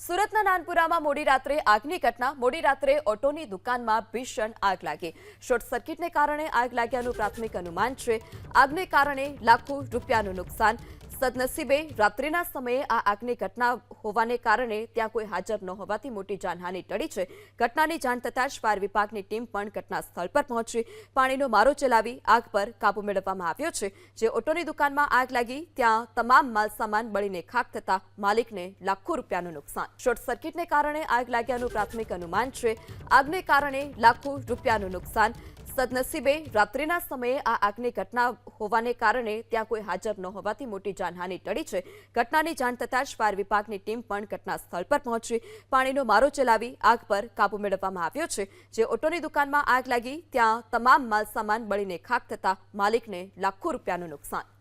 સુરતના નાનપુરામાં મોડી રાત્રે આગની ઘટના. મોડી રાત્રે ઓટોની દુકાનમાં ભીષણ આગ લાગી. શોર્ટ સર્કિટને કારણે આગ લાગ્યાનું પ્રાથમિક અનુમાન છે. આગને કારણે લાખો રૂપિયાનું નુકસાન. સદનસીબે રાત્રિના સમયે આ આગની ઘટના હોવાને કારણે ત્યાં કોઈ હાજર ન હોવાથી મોટી જાનહાનિ ટળી છે. ઘટનાની જાણ થતાં જ ફાયર વિભાગની ટીમ પણ ઘટના સ્થળ પર પહોંચી પાણીનો મારો ચલાવી આગ પર કાબુ મેળવવામાં આવ્યો છે. જે ઓટોની દુકાનમાં આગ લાગી ત્યાં તમામ માલસામાન બળીને ખાખ થતા માલિકને લાખો રૂપિયાનું નુકસાન. શોર્ટ સર્કિટને કારણે આગ લાગ્યાનું પ્રાથમિક અનુમાન છે. આગને કારણે લાખો રૂપિયાનું નુકસાન. સદનસીબે રાત્રિના સમયે આ આગની ઘટના હોવાને કારણે ત્યાં કોઈ હાજર ન હોવાથી મોટી જાનહાનિ ટળી છે. ઘટનાની જાણ થતાં જ ફાયર વિભાગની ટીમ પણ ઘટના સ્થળ પર પહોંચી પાણીનો મારો ચલાવી આગ પર કાબુ મેળવવામાં આવ્યો છે. જે ઓટોની દુકાનમાં આગ લાગી ત્યાં તમામ માલસામાન બળીને ખાખ થતા માલિકને લાખો રૂપિયાનું નુકસાન.